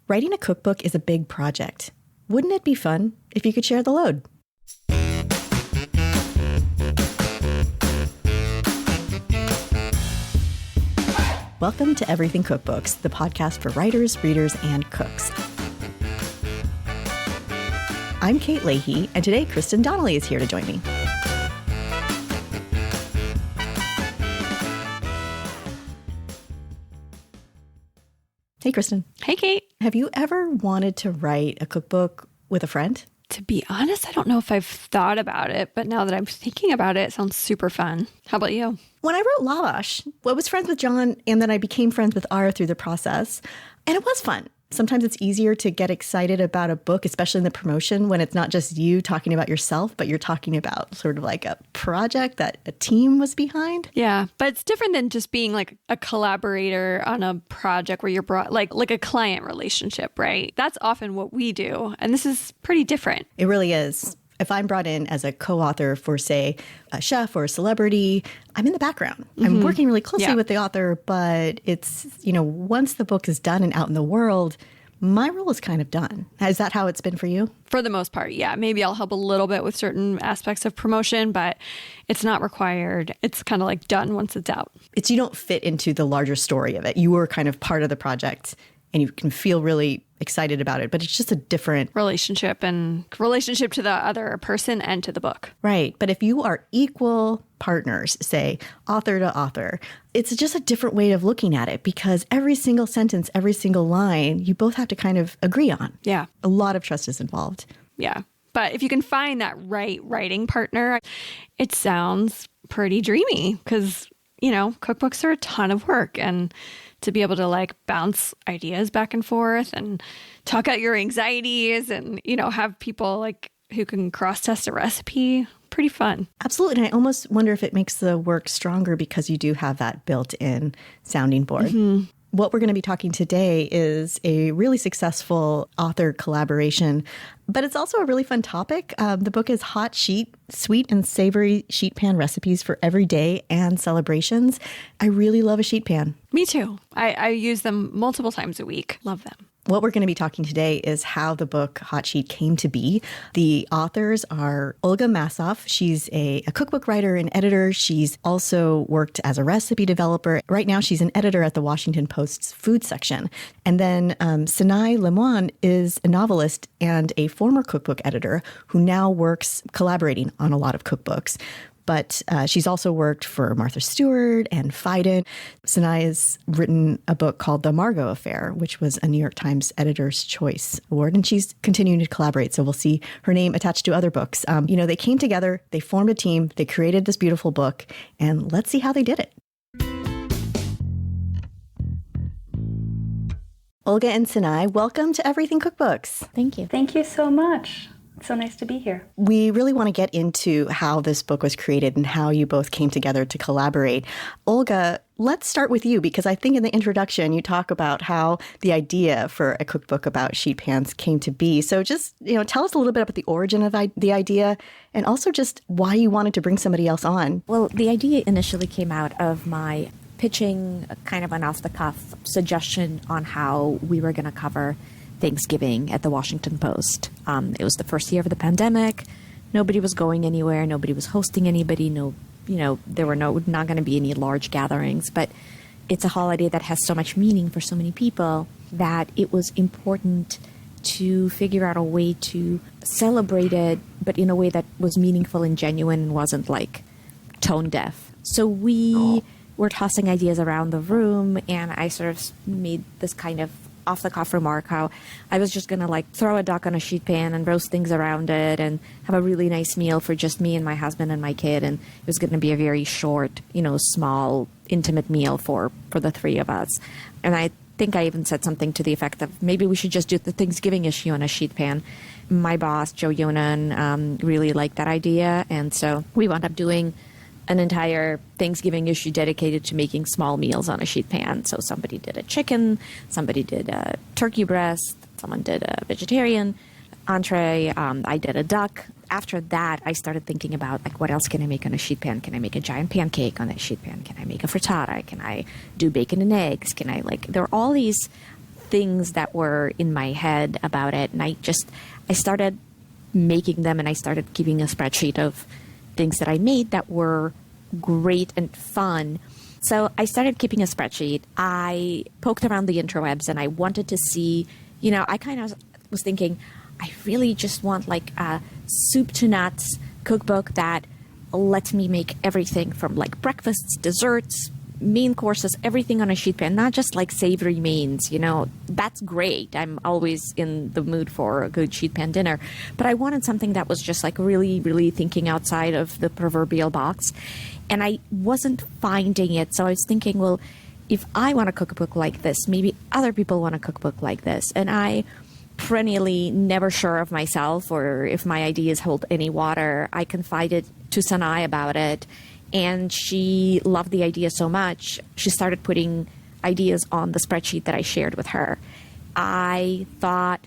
Writing a cookbook is a big project. Wouldn't it be fun if you could share the load? Welcome to Everything Cookbooks, the podcast for writers, readers, and cooks. I'm Kate Leahy, and today Kristin Donnelly is here to join me. Hey, Kristin. Hey, Kate. Have you ever wanted to write a cookbook with a friend? To be honest, I don't know if I've thought about it, but now that I'm thinking about it, it sounds super fun. How about you? When I wrote Lavash, I was friends with John, and then I became friends with Ara through the process, and it was fun. Sometimes it's easier to get excited about a book, especially in the promotion, when it's not just you talking about yourself, but you're talking about sort of like a project that a team was behind. Yeah, but it's different than just being like a collaborator on a project where you're brought like a client relationship, right? That's often what we do. And this is pretty different. It really is. If I'm brought in as a co-author for, say, a chef or a celebrity, I'm in the background. Mm-hmm. I'm working really closely with the author, but it's, once the book is done and out in the world, my role is kind of done. Is that how it's been for you? For the most part, yeah. Maybe I'll help a little bit with certain aspects of promotion, but it's not required. It's kind of like done once it's out. You don't fit into the larger story of it. You were kind of part of the project, and you can feel really excited about it, but it's just a different relationship to the other person and to the book. Right. But if you are equal partners, say author to author, it's just a different way of looking at it because every single sentence, every single line, you both have to kind of agree on. Yeah. A lot of trust is involved. Yeah. But if you can find that right writing partner, it sounds pretty dreamy because, cookbooks are a ton of work, and to be able to bounce ideas back and forth and talk out your anxieties and, have people who can cross-test a recipe, pretty fun. Absolutely. And I almost wonder if it makes the work stronger because you do have that built-in sounding board. Mm-hmm. What we're going to be talking today is a really successful author collaboration, but it's also a really fun topic. The book is Hot Sheet, Sweet and Savory Sheet Pan Recipes for Every Day and Celebrations. I really love a sheet pan. Me too. I use them multiple times a week. Love them. What we're going to be talking today is how the book Hot Sheet came to be. The authors are Olga Massov. She's a cookbook writer and editor. She's also worked as a recipe developer. Right now, she's an editor at the Washington Post's food section. And then Sanaë Lemoine is a novelist and a former cookbook editor who now works collaborating on a lot of cookbooks. But she's also worked for Martha Stewart and Phaidon. Sanaë has written a book called The Margot Affair, which was a New York Times Editor's Choice Award. And she's continuing to collaborate. So we'll see her name attached to other books. They came together, they formed a team, they created this beautiful book, and let's see how they did it. Olga and Sanaë, welcome to Everything Cookbooks. Thank you. Thank you so much. It's so nice to be here. We really want to get into how this book was created and how you both came together to collaborate. Olga, let's start with you because I think in the introduction you talk about how the idea for a cookbook about sheet pans came to be. So just, tell us a little bit about the origin of the idea and also just why you wanted to bring somebody else on. Well, the idea initially came out of my pitching kind of an off-the-cuff suggestion on how we were going to cover Thanksgiving at the Washington Post. It was the first year of the pandemic. Nobody was going anywhere. Nobody was hosting anybody. There were not going to be any large gatherings. But it's a holiday that has so much meaning for so many people that it was important to figure out a way to celebrate it, but in a way that was meaningful and genuine and wasn't tone deaf. So we were tossing ideas around the room, and I sort of made this kind of off-the-cuff remark how I was just going to throw a duck on a sheet pan and roast things around it and have a really nice meal for just me and my husband and my kid. And it was going to be a very short, small, intimate meal for the three of us. And I think I even said something to the effect of maybe we should just do the Thanksgiving issue on a sheet pan. My boss, Joe Yonan, really liked that idea. And so we wound up doing an entire Thanksgiving issue dedicated to making small meals on a sheet pan. So somebody did a chicken, somebody did a turkey breast, someone did a vegetarian entree, I did a duck. After that, I started thinking about what else can I make on a sheet pan? Can I make a giant pancake on a sheet pan? Can I make a frittata? Can I do bacon and eggs? Can I there are all these things that were in my head about it. And I started making them, and I started keeping a spreadsheet of things that I made that were great and fun. So I started keeping a spreadsheet. I poked around the interwebs and I wanted to see, I kind of was thinking, I really just want like a soup to nuts cookbook that lets me make everything from like breakfasts, desserts, main courses, everything on a sheet pan, not just like savory mains, that's great. I'm always in the mood for a good sheet pan dinner, but I wanted something that was just like really, really thinking outside of the proverbial box. And I wasn't finding it. So I was thinking, well, if I want a cookbook like this, maybe other people want a cookbook like this. And I perennially never sure of myself or if my ideas hold any water. I confided to Sanaë about it, and she loved the idea so much, she started putting ideas on the spreadsheet that I shared with her. I thought,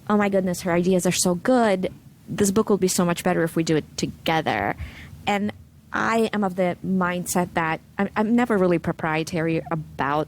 oh my goodness, her ideas are so good. This book will be so much better if we do it together. And I am of the mindset that I'm never really proprietary about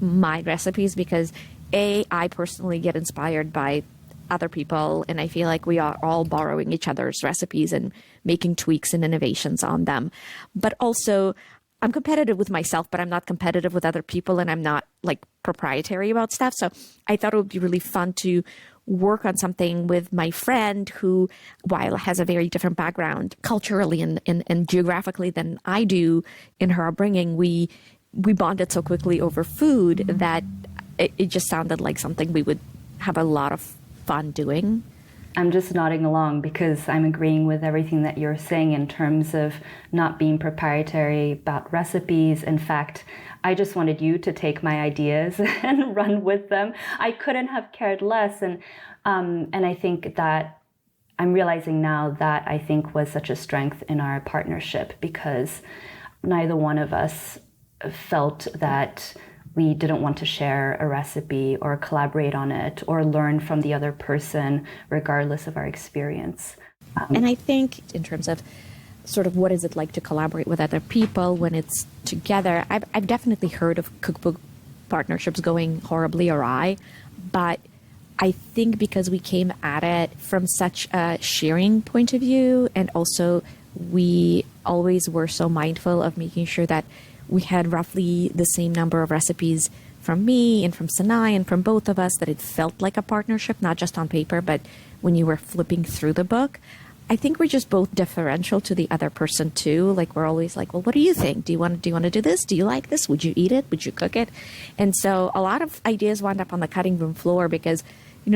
my recipes because I personally get inspired by other people, and I feel like we are all borrowing each other's recipes and making tweaks and innovations on them. But also, I'm competitive with myself, but I'm not competitive with other people, and I'm not like proprietary about stuff. So I thought it would be really fun to work on something with my friend who, while has a very different background culturally and geographically than I do in her upbringing, we bonded so quickly over food that it just sounded like something we would have a lot of fun doing. I'm just nodding along because I'm agreeing with everything that you're saying in terms of not being proprietary about recipes. In fact, I just wanted you to take my ideas and run with them. I couldn't have cared less. And I think that I'm realizing now that I think was such a strength in our partnership because neither one of us felt that we didn't want to share a recipe or collaborate on it or learn from the other person, regardless of our experience. And I think in terms of sort of what is it like to collaborate with other people when it's together, I've definitely heard of cookbook partnerships going horribly awry, but I think because we came at it from such a sharing point of view, and also we always were so mindful of making sure that we had roughly the same number of recipes from me and from Sanaë and from both of us, that it felt like a partnership, not just on paper, but when you were flipping through the book. I think we're just both deferential to the other person too. Like we're always like, well, what do you think? Do you want to do this? Do you like this? Would you eat it? Would you cook it? And so a lot of ideas wound up on the cutting room floor because,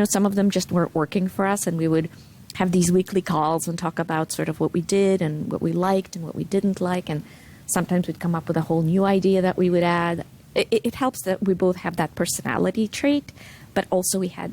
some of them just weren't working for us, and we would have these weekly calls and talk about sort of what we did and what we liked and what we didn't like. And sometimes we'd come up with a whole new idea that we would add. It helps that we both have that personality trait, but also we had,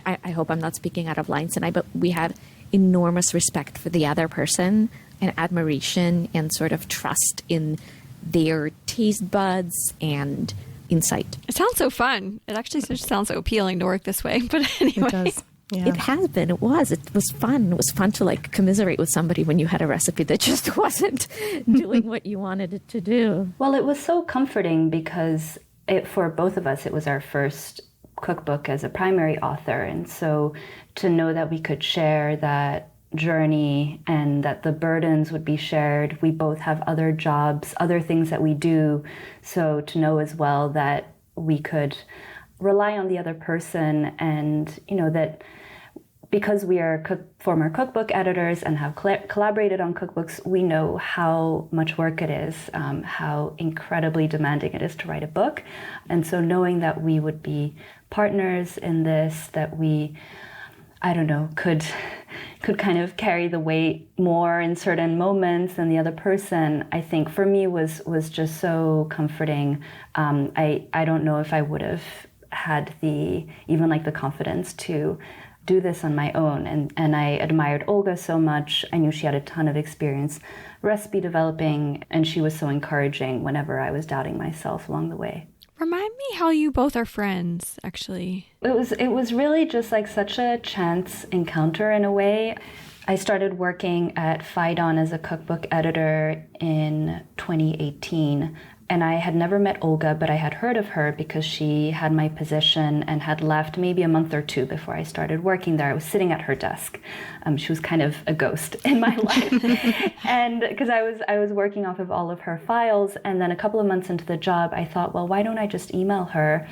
I hope I'm not speaking out of line, Sanaë, but we had enormous respect for the other person and admiration and sort of trust in their taste buds and insight. It sounds so fun. It actually just sounds so appealing to work this way. But anyway. It does. Yeah. It has been. It was fun. It was fun to like commiserate with somebody when you had a recipe that just wasn't doing what you wanted it to do. Well, it was so comforting because for both of us, it was our first cookbook as a primary author. And so to know that we could share that journey and that the burdens would be shared. We both have other jobs, other things that we do. So to know as well that we could rely on the other person, and that because we are former cookbook editors and have collaborated on cookbooks, we know how much work it is, how incredibly demanding it is to write a book. And so knowing that we would be partners in this, that we, could kind of carry the weight more in certain moments than the other person, I think for me was just so comforting. I don't know if I would have had the confidence to do this on my own. And I admired Olga so much. I knew she had a ton of experience recipe developing, and she was so encouraging whenever I was doubting myself along the way. Remind me how you both are friends, actually. It was really just like such a chance encounter in a way. I started working at Phaidon as a cookbook editor in 2018. And I had never met Olga, but I had heard of her because she had my position and had left maybe a month or two before I started working there. I was sitting at her desk. She was kind of a ghost in my life. And because I was working off of all of her files. And then a couple of months into the job, I thought, well, why don't I just email her?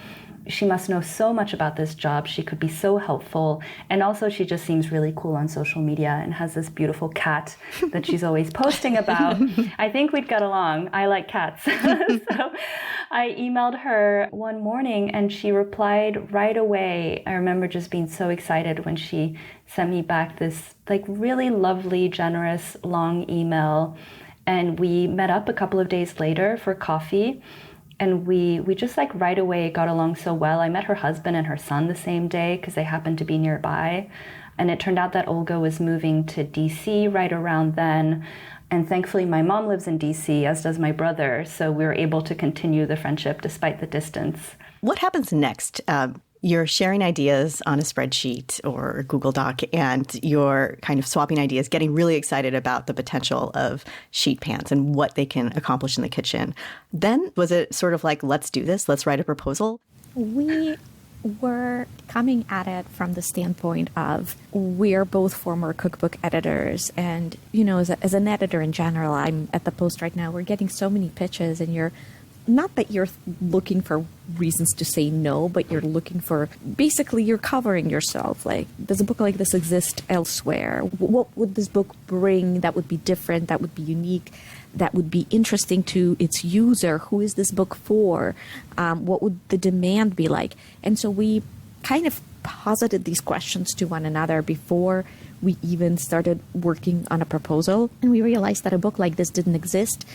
She must know so much about this job. She could be so helpful. And also she just seems really cool on social media and has this beautiful cat that she's always posting about. I think we'd get along. I like cats. So I emailed her one morning and she replied right away. I remember just being so excited when she sent me back this like really lovely, generous, long email. And we met up a couple of days later for coffee. And we just like right away got along so well. I met her husband and her son the same day because they happened to be nearby. And it turned out that Olga was moving to DC right around then. And thankfully my mom lives in DC, as does my brother. So we were able to continue the friendship despite the distance. What happens next? You're sharing ideas on a spreadsheet or a Google Doc, and you're kind of swapping ideas, getting really excited about the potential of sheet pans and what they can accomplish in the kitchen. Then was it sort of like, let's do this, let's write a proposal? We were coming at it from the standpoint of we're both former cookbook editors. And, you know, as an editor in general, I'm at the Post right now, we're getting so many pitches, and you're not that you're looking for reasons to say no, but you're looking for, basically you're covering yourself. Like, does a book like this exist elsewhere? What would this book bring that would be different, that would be unique, that would be interesting to its user? Who is this book for? What would the demand be like? And so we kind of posited these questions to one another before we even started working on a proposal. And we realized that a book like this didn't exist.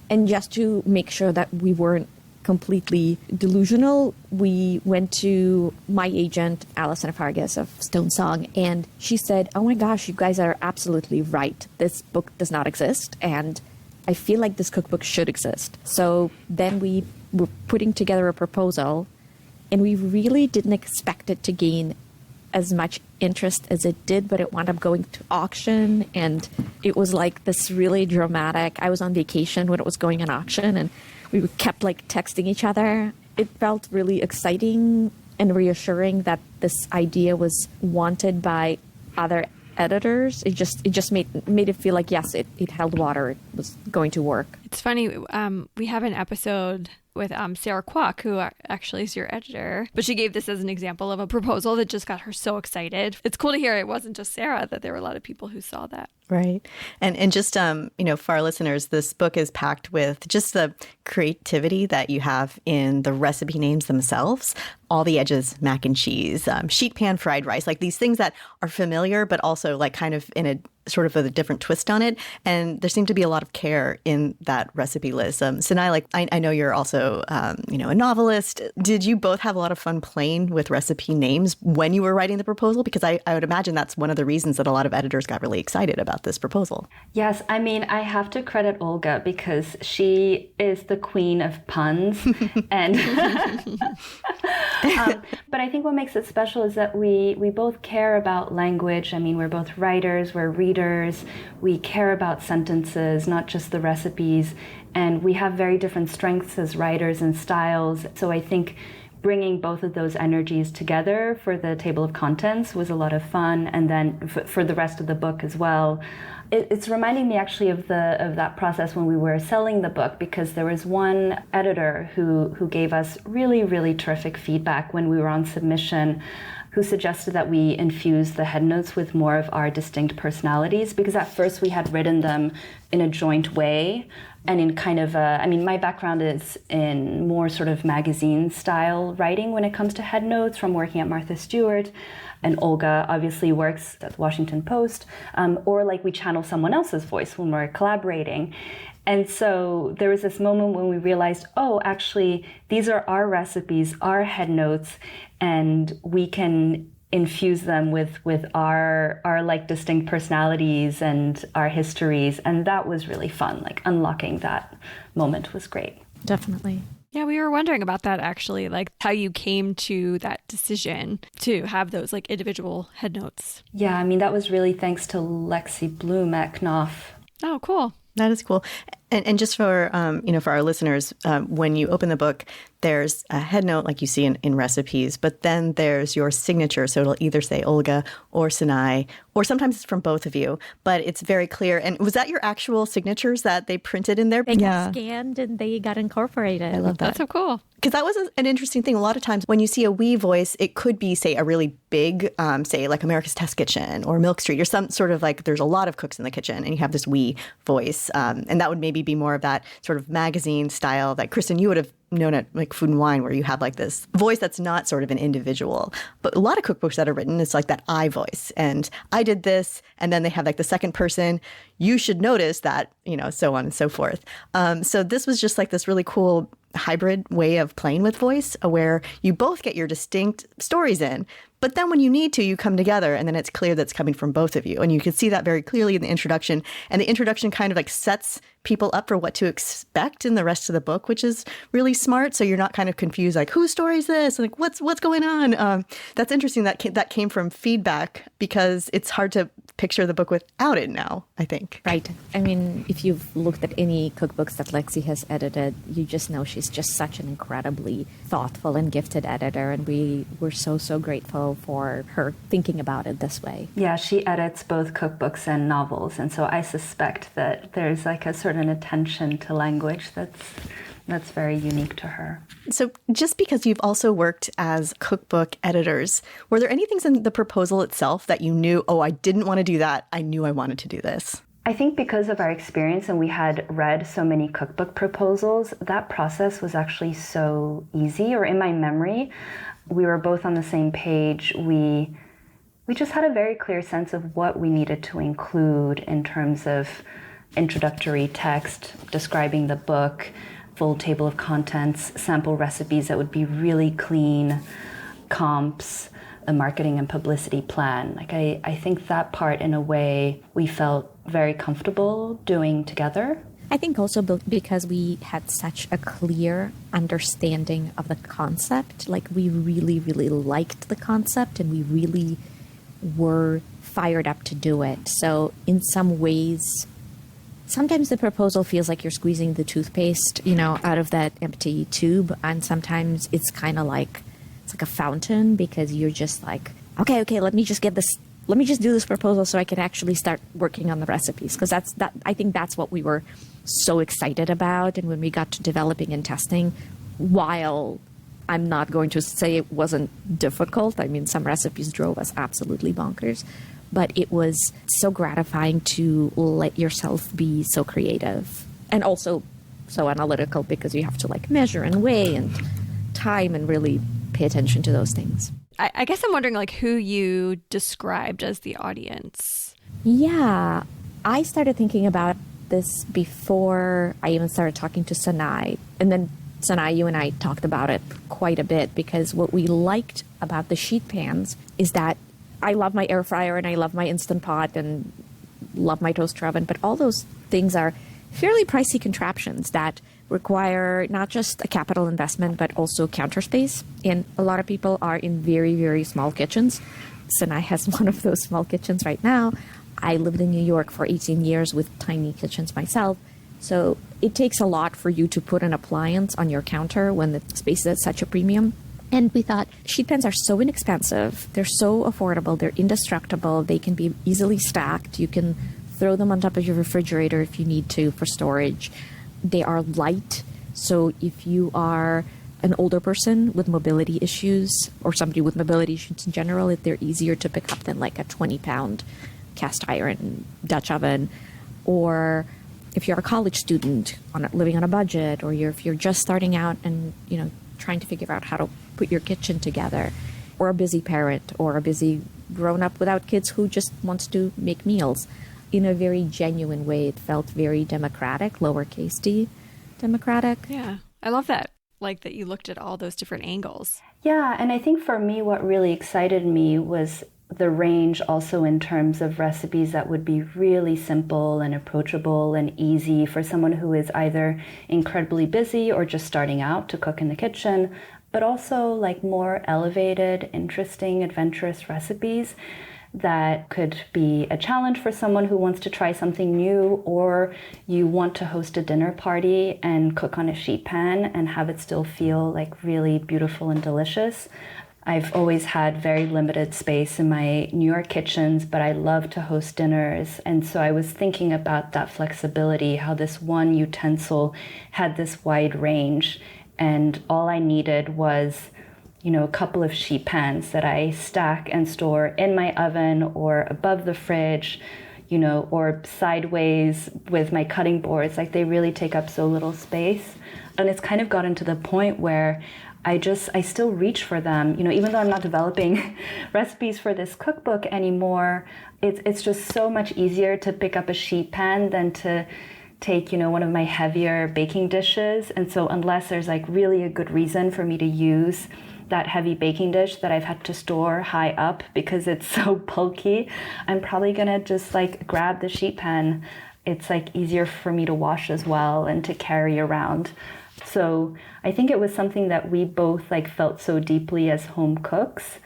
And just to make sure that we weren't completely delusional, we went to my agent, Alison Fargas of Stone Song, and she said, oh my gosh, you guys are absolutely right. This book does not exist, and I feel like this cookbook should exist. So then we were putting together a proposal, and we really didn't expect it to gain as much interest as it did, but it wound up going to auction, and it was like this really dramatic. I was on vacation when it was going on auction, and we kept like texting each other. It felt really exciting and reassuring that this idea was wanted by other editors. It just made it feel like, yes, it held water. It was going to work. It's funny. We have an episode with Sarah Kwok, who actually is your editor. But she gave this as an example of a proposal that just got her so excited. It's cool to hear it wasn't just Sarah, that there were a lot of people who saw that. Right. And just, for our listeners, this book is packed with just the creativity that you have in the recipe names themselves. All the edges, mac and cheese, sheet pan fried rice, like these things that are familiar, but also like kind of in a sort of a different twist on it. And there seemed to be a lot of care in that recipe list. Sanaë, like I know you're also, a novelist. Did you both have a lot of fun playing with recipe names when you were writing the proposal? Because I would imagine that's one of the reasons that a lot of editors got really excited about this proposal. Yes, I mean, I have to credit Olga because she is the queen of puns. And but I think what makes it special is that we both care about language. I mean, we're both writers, we're readers, we care about sentences, not just the recipes, and we have very different strengths as writers and styles. So I think bringing both of those energies together for the table of contents was a lot of fun, and then for the rest of the book as well. It's reminding me actually of that process when we were selling the book, because there was one editor who gave us really, really terrific feedback when we were on submission, who suggested that we infuse the headnotes with more of our distinct personalities, because at first we had written them in a joint way and in kind of my background is in more sort of magazine style writing when it comes to headnotes from working at Martha Stewart. And Olga obviously works at the Washington Post, or like we channel someone else's voice when we're collaborating. And so there was this moment when we realized, oh, actually, these are our recipes, our headnotes, and we can infuse them with our like distinct personalities and our histories. And that was really fun. Like unlocking that moment was great. Definitely. Yeah, we were wondering about that actually, like how you came to that decision to have those like individual headnotes. Yeah, I mean, that was really thanks to Lexi Bloom at Knopf. Oh, cool. That is cool. And just for, for our listeners, when you open the book, there's a head note like you see in recipes, but then there's your signature. So it'll either say Olga or Sanaë, or sometimes it's from both of you, but it's very clear. And was that your actual signatures that they printed in there? They got scanned and they got incorporated. I love that. That's so cool. Because that was an interesting thing. A lot of times when you see a we voice, it could be, say, a really big, say, like America's Test Kitchen or Milk Street or some sort of like, there's a lot of cooks in the kitchen and you have this we voice. And that would maybe be more of that sort of magazine style that, Kristin, you would have known at like Food and Wine, where you have like this voice that's not sort of an individual. But a lot of cookbooks that are written, it's like that I voice. And I did this. And then they have like the second person. You should notice that, so on and so forth. So this was just like this really cool hybrid way of playing with voice, where you both get your distinct stories in. But then when you need to, you come together and then it's clear that's coming from both of you. And you can see that very clearly in the introduction. And the introduction kind of like sets people up for what to expect in the rest of the book, which is really smart. So you're not kind of confused, like, whose story is this? Like, what's going on? That's interesting. That came from feedback, because it's hard to picture the book without it now, I think. Right. I mean, if you've looked at any cookbooks that Lexi has edited, you just know she's just such an incredibly thoughtful and gifted editor. And we're so grateful for her thinking about it this way. Yeah, she edits both cookbooks and novels. And so I suspect that there's like a certain attention to language that's very unique to her. So just because you've also worked as cookbook editors, were there any things in the proposal itself that you knew, oh, I didn't want to do that, I knew I wanted to do this? I think because of our experience and we had read so many cookbook proposals, that process was actually so easy, or in my memory, we were both on the same page. We just had a very clear sense of what we needed to include in terms of introductory text, describing the book, full table of contents, sample recipes that would be really clean, comps, a marketing and publicity plan. Like I think that part, in a way, we felt very comfortable doing together. I think also because we had such a clear understanding of the concept, like we really, really liked the concept and we really were fired up to do it. So in some ways, sometimes the proposal feels like you're squeezing the toothpaste, out of that empty tube. And sometimes it's kind of like, it's like a fountain, because you're just like, okay, let me just do this proposal so I can actually start working on the recipes. Because I think that's what we were so excited about. And when we got to developing and testing, while I'm not going to say it wasn't difficult, I mean, some recipes drove us absolutely bonkers, but it was so gratifying to let yourself be so creative and also so analytical, because you have to like measure and weigh and time and really pay attention to those things. I guess I'm wondering like who you described as the audience. Yeah, I started thinking about this before I even started talking to Sanaë. And then Sanaë, you and I talked about it quite a bit, because what we liked about the sheet pans is that I love my air fryer and I love my Instant Pot and love my toaster oven, but all those things are fairly pricey contraptions that require not just a capital investment, but also counter space. And a lot of people are in very, very small kitchens. Sanaë has one of those small kitchens right now. I lived in New York for 18 years with tiny kitchens myself. So it takes a lot for you to put an appliance on your counter when the space is at such a premium. And we thought sheet pans are so inexpensive, they're so affordable, they're indestructible, they can be easily stacked. You can throw them on top of your refrigerator if you need to for storage. They are light, so if you are an older person with mobility issues or somebody with mobility issues in general, they're easier to pick up than like a 20-pound cast iron Dutch oven. Or if you're a college student living on a budget, or if you're just starting out and trying to figure out how to put your kitchen together, or a busy parent or a busy grown-up without kids who just wants to make meals. In a very genuine way, it felt very democratic, lowercase d, democratic. Yeah, I love that. Like that you looked at all those different angles. Yeah, and I think for me, what really excited me was the range also in terms of recipes that would be really simple and approachable and easy for someone who is either incredibly busy or just starting out to cook in the kitchen, but also like more elevated, interesting, adventurous recipes that could be a challenge for someone who wants to try something new, or you want to host a dinner party and cook on a sheet pan and have it still feel like really beautiful and delicious. I've always had very limited space in my New York kitchens, but I love to host dinners. And so I was thinking about that flexibility, how this one utensil had this wide range, and all I needed was, a couple of sheet pans that I stack and store in my oven or above the fridge, or sideways with my cutting boards. Like, they really take up so little space. And it's kind of gotten to the point where I still reach for them, even though I'm not developing recipes for this cookbook anymore. It's just so much easier to pick up a sheet pan than to take, one of my heavier baking dishes. And so unless there's like really a good reason for me to use that heavy baking dish that I've had to store high up because it's so bulky, I'm probably gonna just like grab the sheet pan. It's like easier for me to wash as well and to carry around. So I think it was something that we both like felt so deeply as home cooks.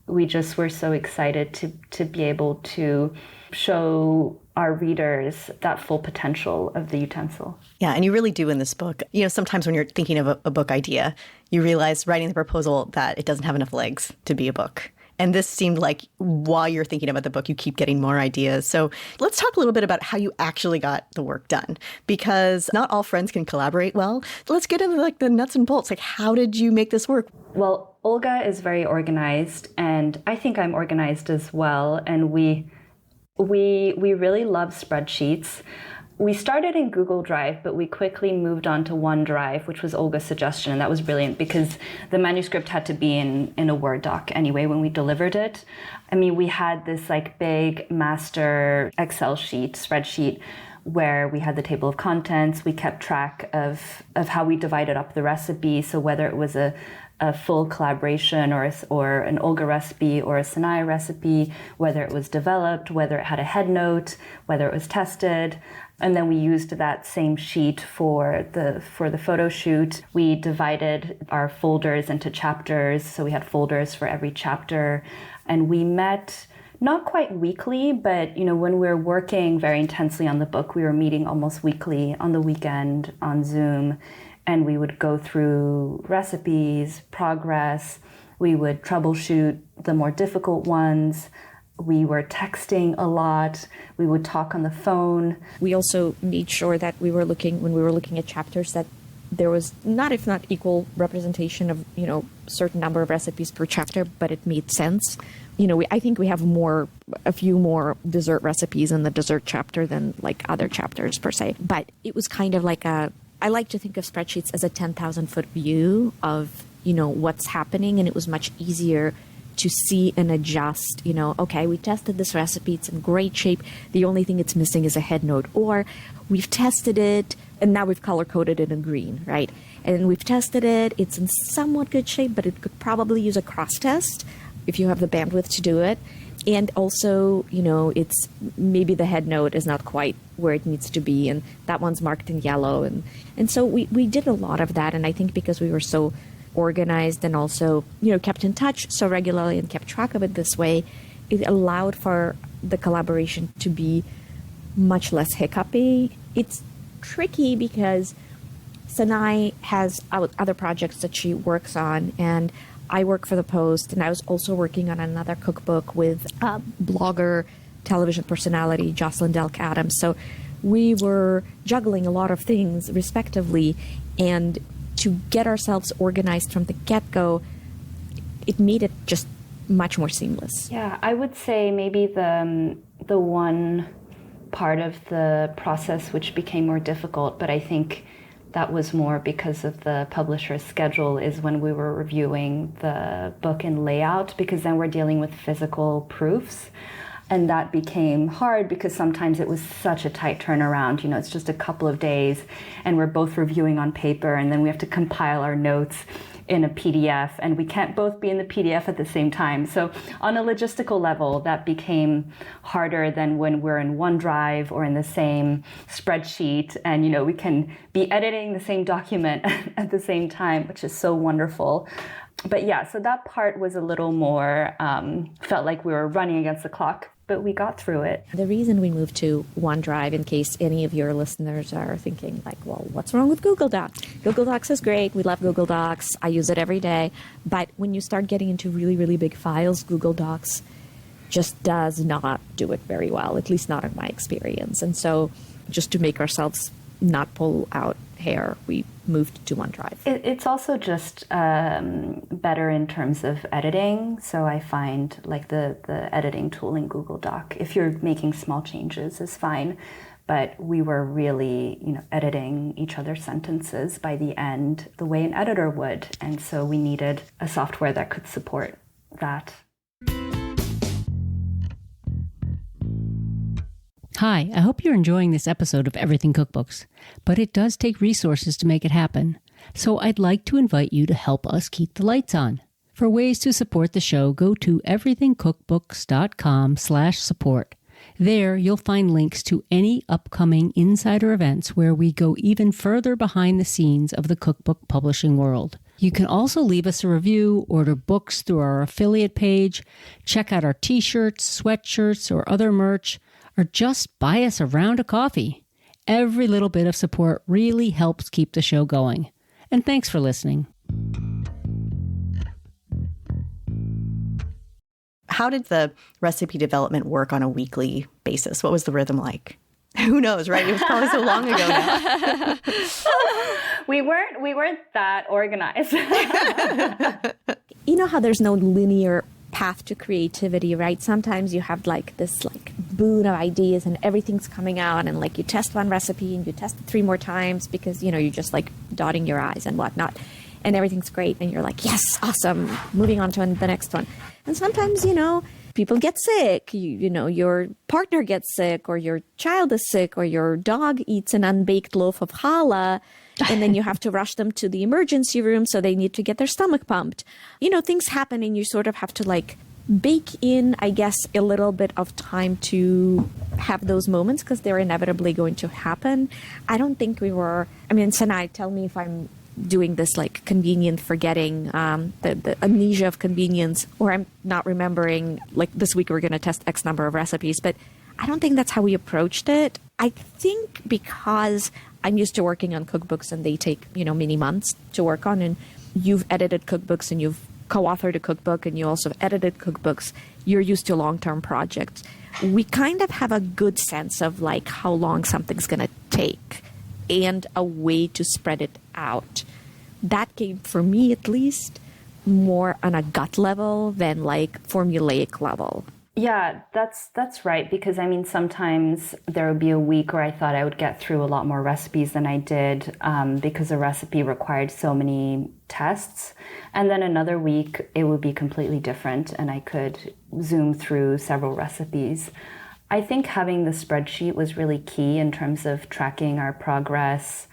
We just were so excited to be able to show our readers that full potential of the utensil. Yeah, and you really do in this book. Sometimes when you're thinking of a book idea, you realize writing the proposal that it doesn't have enough legs to be a book. And this seemed like while you're thinking about the book, you keep getting more ideas. So let's talk a little bit about how you actually got the work done, because not all friends can collaborate well. So let's get into like the nuts and bolts. Like, how did you make this work? Well, Olga is very organized, and I think I'm organized as well. And we really love spreadsheets. We started in Google Drive, but we quickly moved on to OneDrive, which was Olga's suggestion. And that was brilliant because the manuscript had to be in a Word doc anyway when we delivered it. I mean, we had this like big master Excel spreadsheet, where we had the table of contents. We kept track of how we divided up the recipe. So whether it was a full collaboration or an Olga recipe or a Sanaë recipe, whether it was developed, whether it had a head note, whether it was tested. And then we used that same sheet for the photo shoot. We divided our folders into chapters. So we had folders for every chapter. And we met not quite weekly, but when we were working very intensely on the book, we were meeting almost weekly on the weekend on Zoom. And we would go through recipes, progress. We would troubleshoot the more difficult ones. We were texting a lot. We would talk on the phone. We also made sure that when we were looking at chapters, that there was not, if not equal representation of, certain number of recipes per chapter, but it made sense. I think we have a few more dessert recipes in the dessert chapter than like other chapters per se. But it was kind of like I like to think of spreadsheets as a 10,000-foot view of, what's happening. And it was much easier to see and adjust, okay, we tested this recipe, it's in great shape. The only thing it's missing is a head note. Or we've tested it and now we've color coded it in green, right? And we've tested it, it's in somewhat good shape, but it could probably use a cross test if you have the bandwidth to do it. And also, it's maybe the head note is not quite where it needs to be, and that one's marked in yellow. And so we did a lot of that. And I think because we were so organized and also, kept in touch so regularly and kept track of it this way, it allowed for the collaboration to be much less hiccupy. It's tricky because Sanaë has other projects that she works on, and I work for the Post, and I was also working on another cookbook with blogger, television personality Jocelyn Delk Adams. So we were juggling a lot of things respectively, and to get ourselves organized from the get-go, it made it just much more seamless. Yeah, I would say maybe the one part of the process which became more difficult, but I think that was more because of the publisher's schedule, is when we were reviewing the book in layout, because then we're dealing with physical proofs. And that became hard because sometimes it was such a tight turnaround. It's just a couple of days and we're both reviewing on paper, and then we have to compile our notes in a PDF, and we can't both be in the PDF at the same time. So on a logistical level, that became harder than when we're in OneDrive or in the same spreadsheet, and we can be editing the same document at the same time, which is so wonderful. But yeah, so that part was a little more, felt like we were running against the clock, but we got through it. The reason we moved to OneDrive, in case any of your listeners are thinking like, well, what's wrong with Google Docs? Google Docs is great. We love Google Docs. I use it every day. But when you start getting into really, really big files, Google Docs just does not do it very well, at least not in my experience. And so just to make ourselves not pull out hair, we moved to OneDrive. It's also just better in terms of editing. So I find like the editing tool in Google Doc, if you're making small changes, is fine. But we were really, editing each other's sentences by the end the way an editor would. And so we needed a software that could support that. Hi, I hope you're enjoying this episode of Everything Cookbooks, but it does take resources to make it happen. So I'd like to invite you to help us keep the lights on. For ways to support the show, go to everythingcookbooks.com/support. There, you'll find links to any upcoming insider events where we go even further behind the scenes of the cookbook publishing world. You can also leave us a review, order books through our affiliate page, check out our t-shirts, sweatshirts, or other merch, or just buy us a round of coffee. Every little bit of support really helps keep the show going. And thanks for listening. How did the recipe development work on a weekly basis? What was the rhythm like? Who knows, right? It was probably so long ago now. We weren't that organized. You know how there's no linear path to creativity, right? Sometimes you have like this like boon of ideas and everything's coming out, and like you test one recipe and you test it 3 more times because you're just like dotting your I's and whatnot, and everything's great and you're like, yes, awesome, moving on to the next one. And sometimes people get sick, your partner gets sick, or your child is sick, or your dog eats an unbaked loaf of challah, and then you have to rush them to the emergency room, so they need to get their stomach pumped. Things happen, and you sort of have to like bake in, I guess, a little bit of time to have those moments because they're inevitably going to happen. I don't think we were, Sanaë, tell me if I'm doing this like convenient forgetting, the amnesia of convenience, or I'm not remembering like this week we're going to test X number of recipes, but I don't think that's how we approached it. I think because I'm used to working on cookbooks and they take, many months to work on, and you've edited cookbooks and you've co-authored a cookbook and you also have edited cookbooks, you're used to long-term projects. We kind of have a good sense of like how long something's going to take and a way to spread it out. That came, for me at least, more on a gut level than like formulaic level. Yeah, that's right. Because sometimes there would be a week where I thought I would get through a lot more recipes than I did because a recipe required so many tests. And then another week it would be completely different and I could zoom through several recipes. I think having the spreadsheet was really key in terms of tracking our progress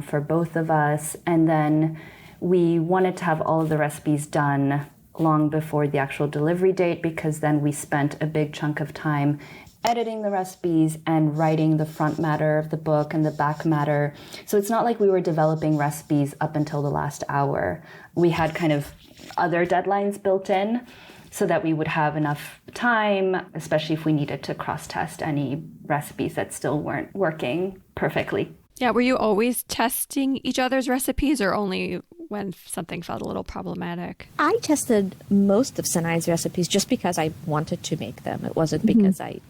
for both of us. And then we wanted to have all of the recipes done long before the actual delivery date, because then we spent a big chunk of time editing the recipes and writing the front matter of the book and the back matter. So it's not like we were developing recipes up until the last hour. We had kind of other deadlines built in so that we would have enough time, especially if we needed to cross-test any recipes that still weren't working perfectly. Yeah, were you always testing each other's recipes or only when something felt a little problematic? I tested most of Sanaë's recipes just because I wanted to make them. It wasn't because I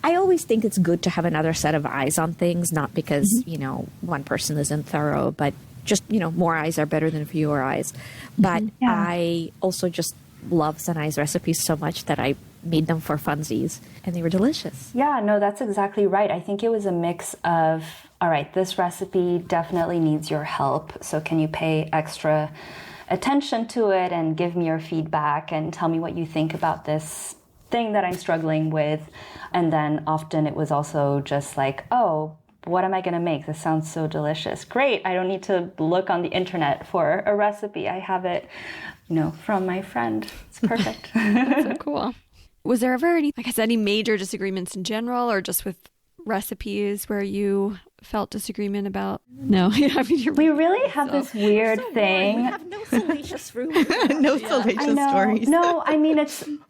always think it's good to have another set of eyes on things, not because, one person isn't thorough, but just, more eyes are better than fewer eyes. But I also just love Sanaë's recipes so much that I made them for funsies, and they were delicious. Yeah, no, that's exactly right. I think it was a mix of, all right, this recipe definitely needs your help, so can you pay extra attention to it and give me your feedback and tell me what you think about this thing that I'm struggling with? And then often it was also just like, oh, what am I going to make? This sounds so delicious. Great. I don't need to look on the internet for a recipe. I have it, from my friend. It's perfect. That's so cool. Was there ever any major disagreements in general or just with recipes where you felt disagreement about? No. I mean, we really have this weird thing. We have no salacious fruit. No salacious stories. No, I mean,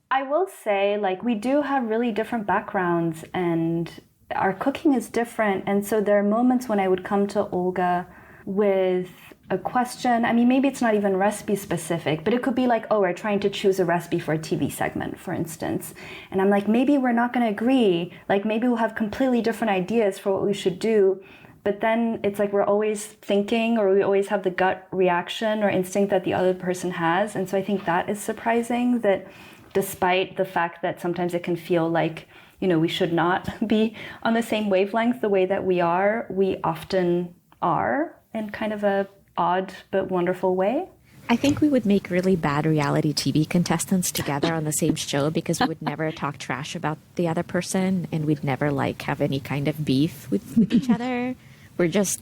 I will say, like, we do have really different backgrounds and our cooking is different. And so there are moments when I would come to Olga with a question. I mean, maybe it's not even recipe specific, but it could be like, oh, we're trying to choose a recipe for a TV segment, for instance. And I'm like, maybe we're not going to agree. Like, maybe we'll have completely different ideas for what we should do. But then it's like we're always thinking, or we always have the gut reaction or instinct that the other person has. And so I think that is surprising, that despite the fact that sometimes it can feel like, you know, we should not be on the same wavelength the way that we often are in kind of a odd but wonderful way. I think we would make really bad reality TV contestants together on the same show, because we would never talk trash about the other person, and we'd never like have any kind of beef with each other. We're just,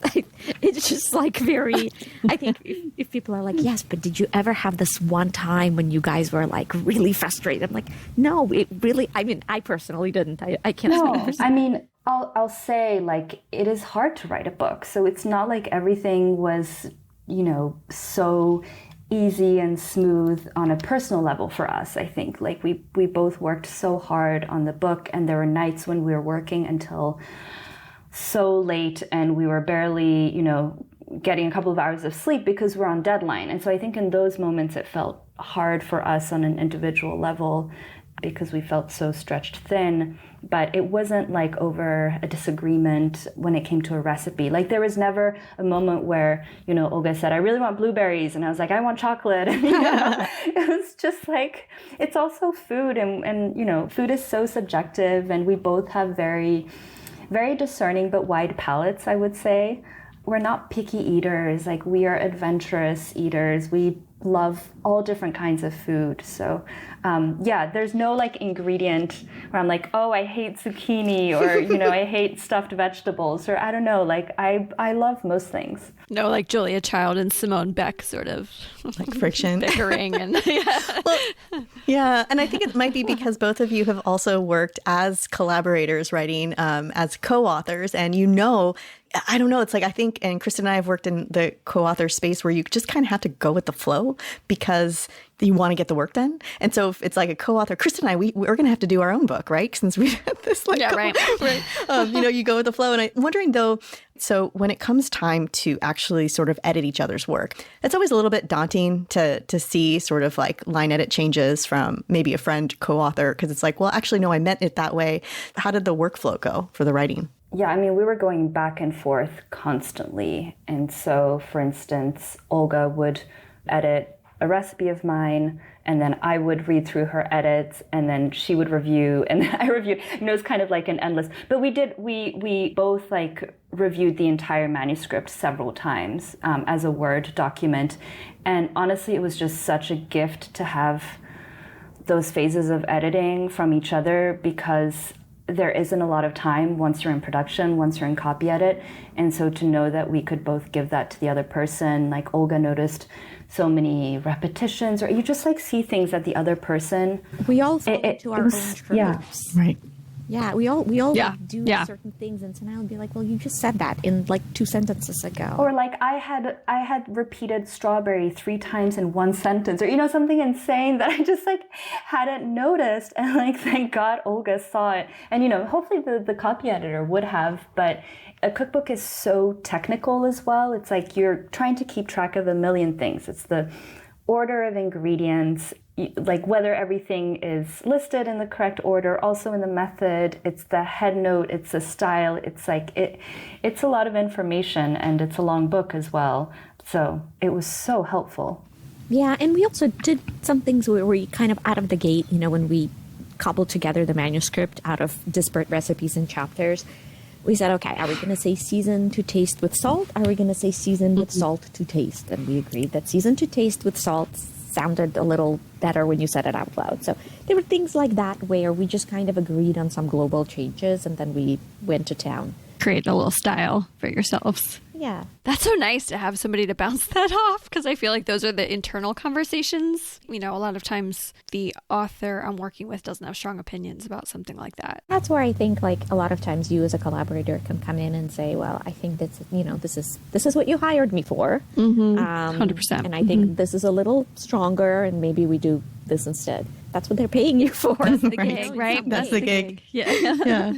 it's just like very, I think if people are like, yes, but did you ever have this one time when you guys were like really frustrated? I'm like, no, it really, I mean, I personally didn't. I can't speak for I mean, I'll say, like, it is hard to write a book. So it's not like everything was, you know, so easy and smooth on a personal level for us. I think, like, we both worked so hard on the book, and there were nights when we were working until so late and we were barely, you know, getting a couple of hours of sleep because we're on deadline. And so I think in those moments it felt hard for us on an individual level because we felt so stretched thin. But it wasn't like over a disagreement when it came to a recipe. Like, there was never a moment where, you know, Olga said, I really want blueberries. And I was like, I want chocolate. And, you know, it was just like, it's also food. And, you know, food is so subjective. And we both have very, very discerning but wide palates, I would say. We're not picky eaters. Like, we are adventurous eaters. We love all different kinds of food. So yeah, there's no like ingredient where I'm like, oh, I hate zucchini, or, you know, I hate stuffed vegetables, or I don't know, like I love most things. No, like Julia Child and Simone Beck sort of like friction, bickering, and yeah. Well, yeah, and I think it might be because both of you have also worked as collaborators, writing as co-authors, and you know, I don't know, it's like, I think, and Kristin and I have worked in the co-author space where you just kind of have to go with the flow because you want to get the work done. And so if it's like a co-author, Kristin and I, we're going to have to do our own book, right? Since we had this like, right. You know, you go with the flow. And I'm wondering though, so when it comes time to actually sort of edit each other's work, it's always a little bit daunting to see sort of like line edit changes from maybe a friend co-author, because it's like, well, actually, no, I meant it that way. How did the workflow go for the writing? Yeah, I mean, we were going back and forth constantly. And so, for instance, Olga would edit a recipe of mine, and then I would read through her edits, and then she would review, and then I reviewed. You know, it's kind of like an endless. But we both like reviewed the entire manuscript several times as a Word document. And honestly, it was just such a gift to have those phases of editing from each other, because there isn't a lot of time once you're in production, once you're in copy edit. And so to know that we could both give that to the other person, like Olga noticed so many repetitions, or you just like see things that the other person. We all fall into our own tropes. Yeah, right. Yeah, we all do Yeah. certain things, and Sanaë would be like, well, you just said that in like 2 sentences ago. Or like I had repeated strawberry 3 times in 1 sentence, or, you know, something insane that I just like hadn't noticed, and like thank God Olga saw it. And, you know, hopefully the copy editor would have, but a cookbook is so technical as well. It's like you're trying to keep track of a million things. It's the order of ingredients, like whether everything is listed in the correct order, also in the method, it's the head note, it's the style, it's like it's a lot of information, and it's a long book as well. So it was so helpful. Yeah, and we also did some things where we kind of out of the gate, you know, when we cobbled together the manuscript out of disparate recipes and chapters, we said, okay, are we going to say season to taste with salt? Are we going to say season with salt to taste? And we agreed that season to taste with salt sounded a little better when you said it out loud. So there were things like that where we just kind of agreed on some global changes, and then we went to town. Create a little style for yourselves. Yeah. That's so nice to have somebody to bounce that off, because I feel like those are the internal conversations. You know, a lot of times the author I'm working with doesn't have strong opinions about something like that. That's where I think like a lot of times you as a collaborator can come in and say, well, I think that's, you know, this is what you hired me for. 100%. And I think this is a little stronger and maybe we do this instead. That's what they're paying you for. That's the gig, right? That's the gig. Yeah. Yeah.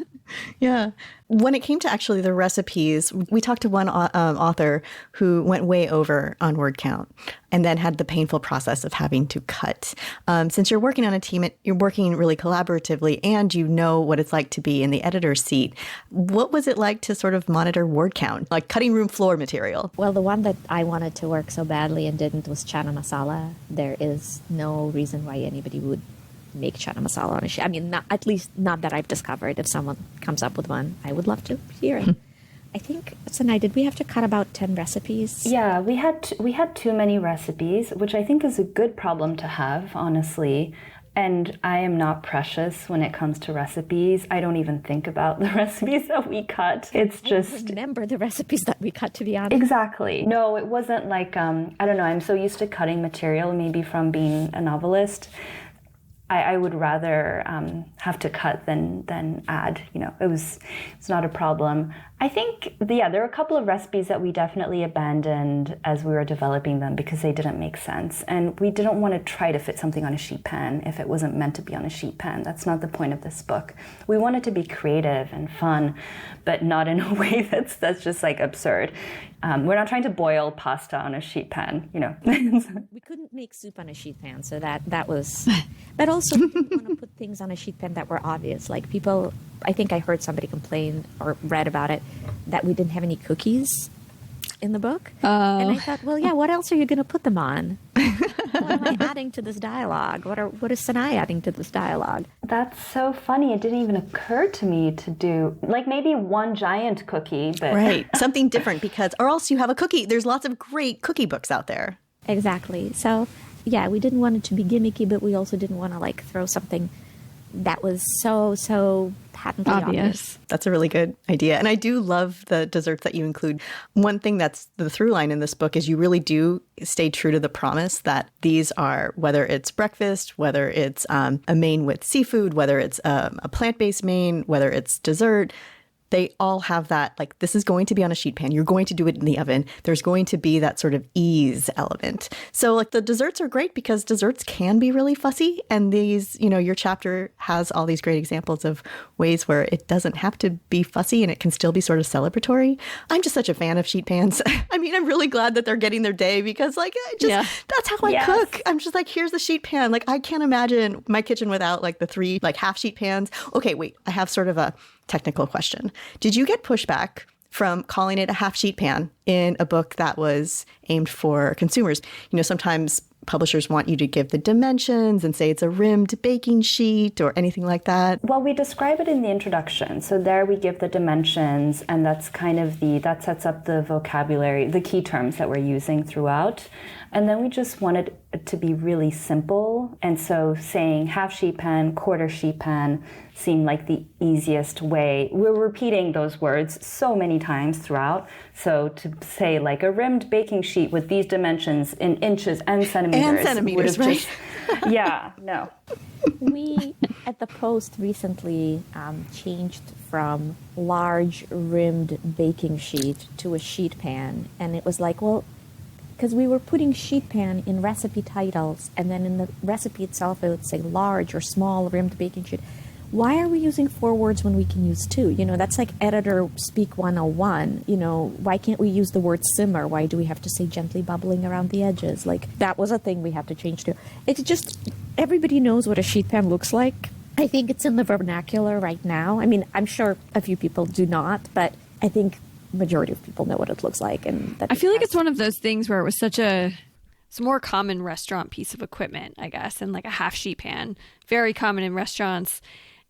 Yeah. When it came to actually the recipes, we talked to one author who went way over on word count and then had the painful process of having to cut. Since you're working on a team, you're working really collaboratively and you know what it's like to be in the editor's seat. What was it like to sort of monitor word count, like cutting room floor material? Well, the one that I wanted to work so badly and didn't was chana masala. There is no reason why anybody would make chana masala on a sheet. I mean, at least not that I've discovered. If someone comes up with one, I would love to hear it. I think, Sanaë, did we have to cut about 10 recipes? Yeah, we had too many recipes, which I think is a good problem to have, honestly. And I am not precious when it comes to recipes. I don't even think about the recipes that we cut. It's just... I don't remember the recipes that we cut, to be honest. Exactly. No, it wasn't like, I don't know, I'm so used to cutting material, maybe from being a novelist. I would rather have to cut than add. You know, it's not a problem. I think, there are a couple of recipes that we definitely abandoned as we were developing them because they didn't make sense. And we didn't want to try to fit something on a sheet pan if it wasn't meant to be on a sheet pan. That's not the point of this book. We want it to be creative and fun, but not in a way that's just like absurd. We're not trying to boil pasta on a sheet pan, you know. We couldn't make soup on a sheet pan, so that was... But also, we didn't want to put things on a sheet pan that were obvious. Like people, I think I heard somebody complain or read about it, that we didn't have any cookies in the book. And I thought, well, yeah, what else are you going to put them on? What am I adding to this dialogue? What is Sanaë adding to this dialogue? That's so funny. It didn't even occur to me to do, like, maybe one giant cookie, but... Right, something different, because, or else you have a cookie. There's lots of great cookie books out there. Exactly. So, yeah, we didn't want it to be gimmicky, but we also didn't want to, like, throw something that was so patently obvious. That's a really good idea. And I do love the desserts that you include. One thing that's the through line in this book is you really do stay true to the promise that these are, whether it's breakfast, whether it's a main with seafood, whether it's a plant-based main, whether it's dessert, they all have that, like, this is going to be on a sheet pan. You're going to do it in the oven. There's going to be that sort of ease element. So, like, the desserts are great because desserts can be really fussy. And these, you know, your chapter has all these great examples of ways where it doesn't have to be fussy and it can still be sort of celebratory. I'm just such a fan of sheet pans. I mean, I'm really glad that they're getting their day because, like, that's how I cook. I'm just like, here's the sheet pan. Like, I can't imagine my kitchen without, like, the 3, like, half sheet pans. Okay, wait, I have sort of a technical question. Did you get pushback from calling it a half sheet pan in a book that was aimed for consumers? You know, sometimes publishers want you to give the dimensions and say it's a rimmed baking sheet or anything like that. Well, we describe it in the introduction. So there we give the dimensions, and that's kind of that sets up the vocabulary, the key terms that we're using throughout. And then we just wanted it to be really simple. And so saying half sheet pan, quarter sheet pan seemed like the easiest way. We're repeating those words so many times throughout. So to say like a rimmed baking sheet with these dimensions in inches and centimeters. And centimeters, right? Yeah, no. We, at the Post, recently changed from large rimmed baking sheet to a sheet pan. And it was like, well, because we were putting sheet pan in recipe titles, and then in the recipe itself it would say large or small rimmed baking sheet. Why are we using 4 words when we can use 2? You know, that's like editor speak 101. You know, why can't we use the word simmer? Why do we have to say gently bubbling around the edges? Like, that was a thing we had to change to. It's just, everybody knows what a sheet pan looks like. I think it's in the vernacular right now. I mean, I'm sure a few people do not, but I think majority of people know what it looks like. And that I feel like it's one of those things where it's a more common restaurant piece of equipment, I guess, and like a half sheet pan. Very common in restaurants.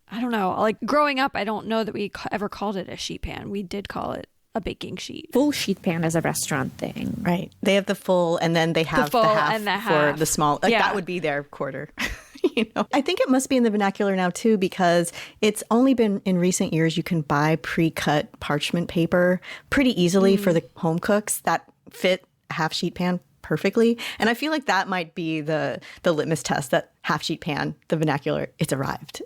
I don't know. Like growing up, I don't know that we ever called it a sheet pan. We did call it a baking sheet. Full sheet pan is a restaurant thing. Right. They have the full, and then they have the half and the for half. the small. Like that would be their quarter. I think it must be in the vernacular now too, because it's only been in recent years you can buy pre-cut parchment paper pretty easily for the home cooks that fit a half sheet pan perfectly. And I feel like that might be the litmus test, that half sheet pan, the vernacular, it's arrived.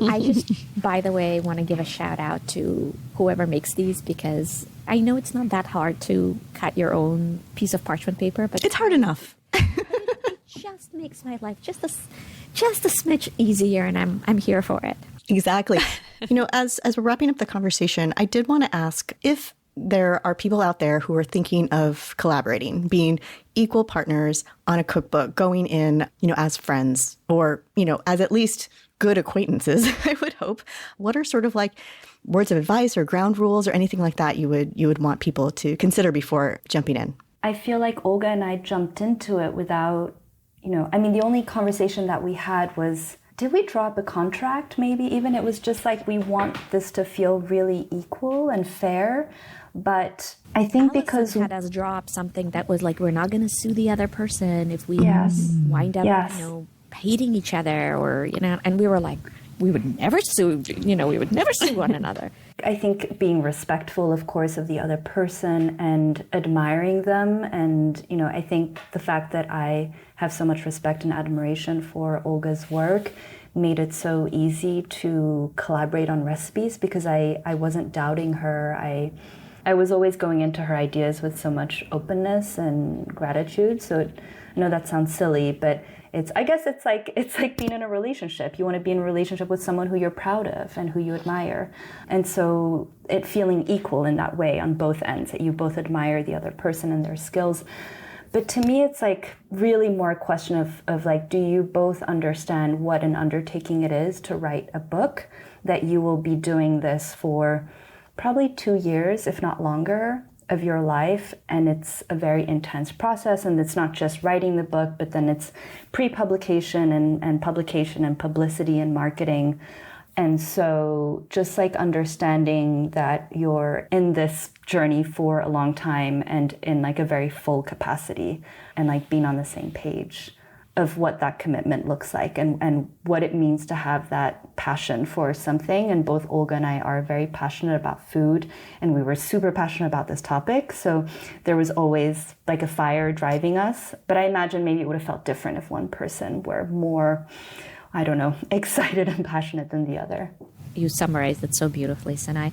I just, by the way, want to give a shout out to whoever makes these, because I know it's not that hard to cut your own piece of parchment paper, but it's hard enough. It just makes my life just a smidge easier, and I'm here for it. Exactly. As we're wrapping up the conversation, I did want to ask if there are people out there who are thinking of collaborating, being equal partners on a cookbook, going in, as friends or, as at least good acquaintances, I would hope. What are sort of like words of advice or ground rules or anything like that you would want people to consider before jumping in? I feel like Olga and I jumped into it without, the only conversation that we had was, did we draw up a contract maybe even? It was just like, we want this to feel really equal and fair. But I think Allison because had us draw up something that was like, we're not going to sue the other person if we wind up, hating each other, or, and we were like, we would never sue, we would never sue one another. I think being respectful, of course, of the other person and admiring them. And, I think the fact that I have so much respect and admiration for Olga's work made it so easy to collaborate on recipes, because I wasn't doubting her. I was always going into her ideas with so much openness and gratitude. So I know that sounds silly, but I guess it's like being in a relationship. You want to be in a relationship with someone who you're proud of and who you admire. And so it feeling equal in that way on both ends, that you both admire the other person and their skills. But to me, it's like really more a question of like, do you both understand what an undertaking it is to write a book, that you will be doing this for probably 2 years, if not longer, of your life, and it's a very intense process, and it's not just writing the book, but then it's pre-publication and publication and publicity and marketing. And so just like understanding that you're in this journey for a long time and in like a very full capacity, and like being on the same page of what that commitment looks like and what it means to have that passion for something. And both Olga and I are very passionate about food, and we were super passionate about this topic. So there was always like a fire driving us. But I imagine maybe it would have felt different if one person were more, I don't know, excited and passionate than the other. You summarized it so beautifully, Sanaë.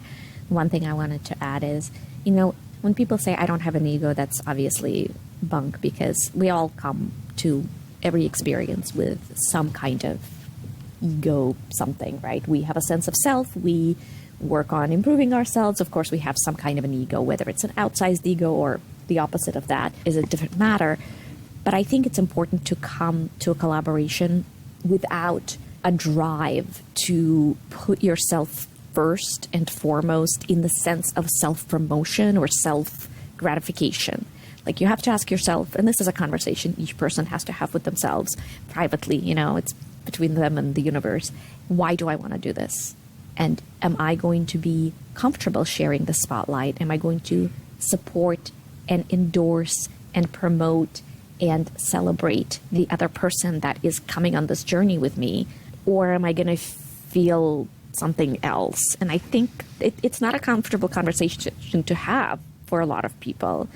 One thing I wanted to add is, when people say I don't have an ego, that's obviously bunk, because we all come to every experience with some kind of ego something, right? We have a sense of self. We work on improving ourselves. Of course, we have some kind of an ego, whether it's an outsized ego or the opposite of that is a different matter. But I think it's important to come to a collaboration without a drive to put yourself first and foremost in the sense of self-promotion or self-gratification. Like, you have to ask yourself, and this is a conversation each person has to have with themselves privately, it's between them and the universe. Why do I want to do this? And am I going to be comfortable sharing the spotlight? Am I going to support and endorse and promote and celebrate the other person that is coming on this journey with me? Or am I going to feel something else? And I think it's not a comfortable conversation to have for a lot of people.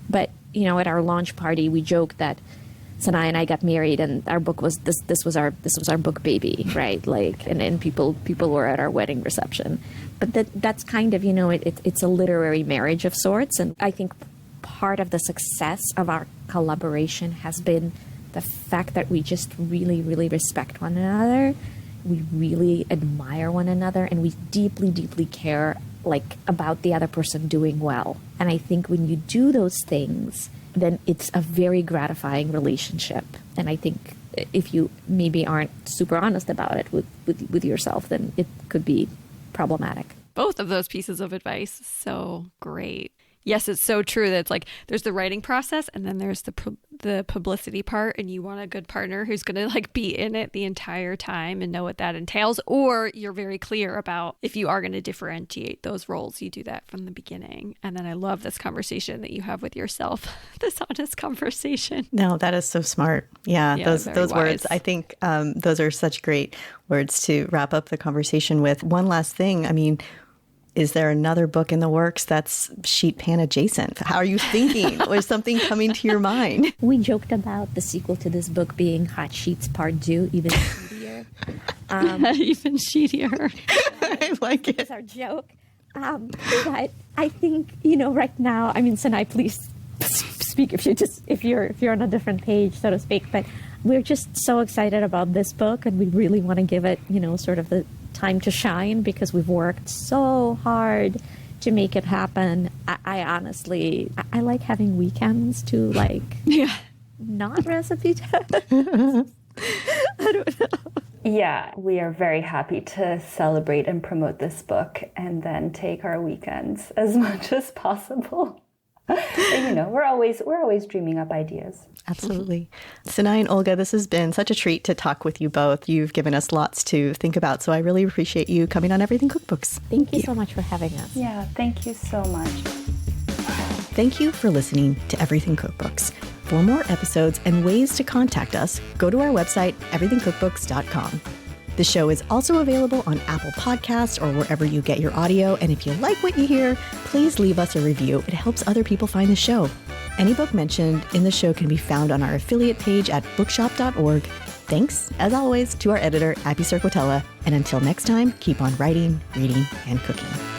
But, at our launch party, we joked that Sanaë and I got married, and our book was this was our book baby, right? Like, and people were at our wedding reception. But that's kind of, it's a literary marriage of sorts. And I think part of the success of our collaboration has been the fact that we just really, really respect one another. We really admire one another, and we deeply, deeply care about the other person doing well. And I think when you do those things, then it's a very gratifying relationship. And I think if you maybe aren't super honest about it with yourself, then it could be problematic. Both of those pieces of advice, so great. yes, it's so true that it's like there's the writing process and then there's the publicity part, and you want a good partner who's going to like be in it the entire time and know what that entails, or you're very clear about if you are going to differentiate those roles, you do that from the beginning. And then I love this conversation that you have with yourself, this honest conversation. No, that is so smart. Yeah, those wise. words, I think those are such great words to wrap up the conversation with. One last thing, I mean, is there another book in the works that's sheet pan adjacent? How are you thinking? Or is something coming to your mind? We joked about the sequel to this book being Hot Sheets Part 2, even sheetier. Even sheetier. I like it. It's our joke. But I think, right now, I mean, Sanaë, please speak if you're on a different page, so to speak. But we're just so excited about this book, and we really want to give it, sort of the time to shine, because we've worked so hard to make it happen. I honestly like having weekends to not recipe test. I don't know. Yeah, we are very happy to celebrate and promote this book and then take our weekends as much as possible. But, we're always dreaming up ideas. Absolutely. Sanaë and Olga, this has been such a treat to talk with you both. You've given us lots to think about, so I really appreciate you coming on Everything Cookbooks. Thank you so much for having us. Yeah, thank you so much. Thank you for listening to Everything Cookbooks. For more episodes and ways to contact us, go to our website, everythingcookbooks.com. The show is also available on Apple Podcasts or wherever you get your audio. And if you like what you hear, please leave us a review. It helps other people find the show. Any book mentioned in the show can be found on our affiliate page at bookshop.org. Thanks, as always, to our editor, Abby Circotella. And until next time, keep on writing, reading, and cooking.